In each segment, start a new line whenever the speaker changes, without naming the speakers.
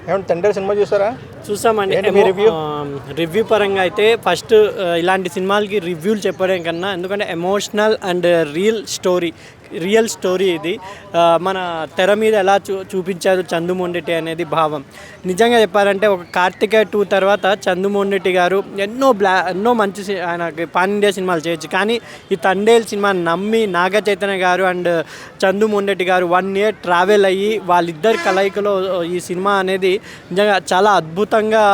ఏమంటే తండ్రి సినిమా చూసారా?
చూసామండి. రివ్యూ పరంగా అయితే ఫస్ట్ ఇలాంటి సినిమాలకి రివ్యూలు చెప్పడం కన్నా, ఎందుకంటే ఎమోషనల్ అండ్ రియల్ స్టోరీ ఇది. మన తెర మీద ఎలా చూపించారు చందుమొండెటి అనేది భావం. నిజంగా చెప్పాలంటే ఒక కార్తికేయ 2 తర్వాత చందుమొండెటి గారు ఎన్నో మంచి ఆయనకి పాన్ ఇండియా సినిమాలు చేయొచ్చు, కానీ ఈ తండేల్ సినిమా నమ్మి నాగ చైతన్య గారు అండ్ చందుమొండెటి గారు 1 year ట్రావెల్ అయ్యి వాళ్ళిద్దరి కలయికలో ఈ సినిమా అనేది నిజంగా చాలా అద్భుతంగా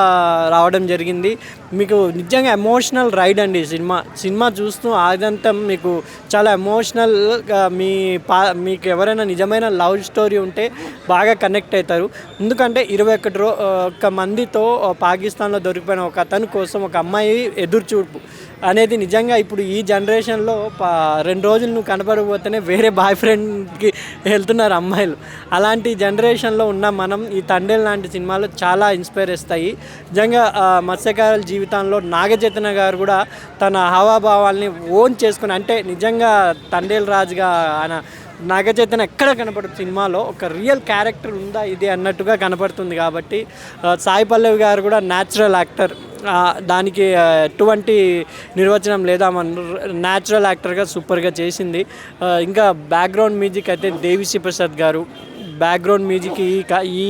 రావడం జరిగింది. మీకు నిజంగా ఎమోషనల్ రైడ్ అండి సినిమా చూస్తూ ఆదంతం మీకు చాలా ఎమోషనల్గా మీకు ఎవరైనా నిజమైన లవ్ స్టోరీ ఉంటే బాగా కనెక్ట్ అవుతారు. ఎందుకంటే 21 మందితో పాకిస్తాన్లో దొరికిపోయిన ఒక అతని కోసం ఒక అమ్మాయి ఎదురుచూపు అనేది నిజంగా ఇప్పుడు ఈ జనరేషన్లో 2 రోజులు నువ్వు కనపడకపోతేనే వేరే బాయ్ ఫ్రెండ్కి వెళ్తున్నారు అమ్మాయిలు. అలాంటి జనరేషన్లో ఉన్న మనం ఈ తండేల్ లాంటి సినిమాలు చాలా ఇన్స్పైర్ చేస్తాయి. నిజంగా మత్స్యకారుల జీవితంలో నాగచైతన్య గారు కూడా తన హావాభావాల్ని ఓన్ చేసుకుని, అంటే నిజంగా తండేల్ రాజుగా ఆయన నాగచైతన్య ఎక్కడ కనపడుతుంది సినిమాలో ఒక రియల్ క్యారెక్టర్ ఉందా ఇది అన్నట్టుగా కనపడుతుంది. కాబట్టి సాయి పల్లవి గారు కూడా న్యాచురల్ యాక్టర్, దానికి ఎటువంటి నిర్వచనం లేదా న్యాచురల్ యాక్టర్గా సూపర్గా చేసింది. ఇంకా బ్యాక్గ్రౌండ్ మ్యూజిక్ అయితే దేవిశ్రీ ప్రసాద్ గారు బ్యాక్గ్రౌండ్ మ్యూజిక్ ఈ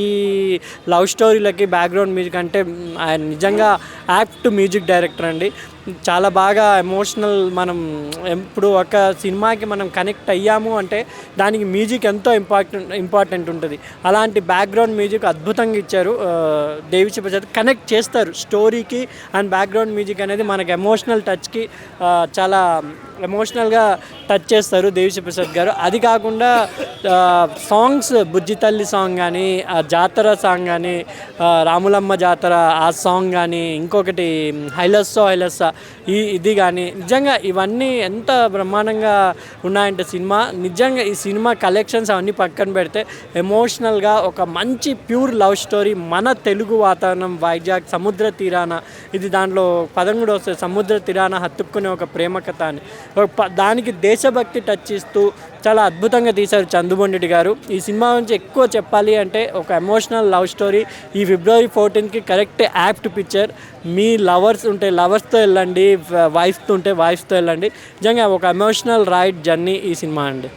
లవ్ స్టోరీలకి బ్యాక్గ్రౌండ్ మ్యూజిక్ అంటే ఆయన నిజంగా యాప్ట్ మ్యూజిక్ డైరెక్టర్ అండి. చాలా బాగా ఎమోషనల్. మనం ఇప్పుడు ఒక సినిమాకి మనం కనెక్ట్ అయ్యాము అంటే దానికి మ్యూజిక్ ఎంతో ఇంపార్టెంట్ ఉంటుంది. అలాంటి బ్యాక్గ్రౌండ్ మ్యూజిక్ అద్భుతంగా ఇచ్చారు. దేవిశ్రీ ప్రసాద్ కనెక్ట్ చేస్తారు స్టోరీకి అండ్ బ్యాక్గ్రౌండ్ మ్యూజిక్ అనేది మనకు ఎమోషనల్ టచ్కి చాలా ఎమోషనల్గా టచ్ చేస్తారు దేవిశ్రీ ప్రసాద్ గారు. అది కాకుండా సాంగ్స్ బుజ్జి తల్లి సాంగ్ కానీ, జాతర సాంగ్ కానీ, రాములమ్మ జాతర ఆ సాంగ్ కానీ, ఇంకొకటి హైలస్సా ఇది కానీ నిజంగా ఇవన్నీ ఎంత బ్రహ్మాండంగా ఉన్నాయంటే నిజంగా ఈ సినిమా కలెక్షన్స్ అవన్నీ పక్కన పెడితే ఎమోషనల్గా ఒక మంచి ప్యూర్ లవ్ స్టోరీ, మన తెలుగు వాతావరణం, వైజాగ్ సముద్ర తీరాన, ఇది దాంట్లో 13 వస్తుంది, సముద్ర తీరాన హత్తుక్కునే ఒక ప్రేమ కథ అని దానికి దేశభక్తి టచ్ ఇస్తూ చాలా అద్భుతంగా తీశారు చందుమొండెటి గారు. ఈ సినిమా గురించి ఎక్కువ చెప్పాలి అంటే ఒక ఎమోషనల్ లవ్ స్టోరీ. ఈ February 14కి కరెక్ట్ యాప్ట్ పిక్చర్. మీ లవర్స్ ఉంటే లవర్స్తో వెళ్ళండి, వైఫ్తో ఉంటే వైఫ్తో వెళ్ళండి. నిజంగా ఒక ఎమోషనల్ రైడ్ జర్నీ ఈ సినిమా అండి.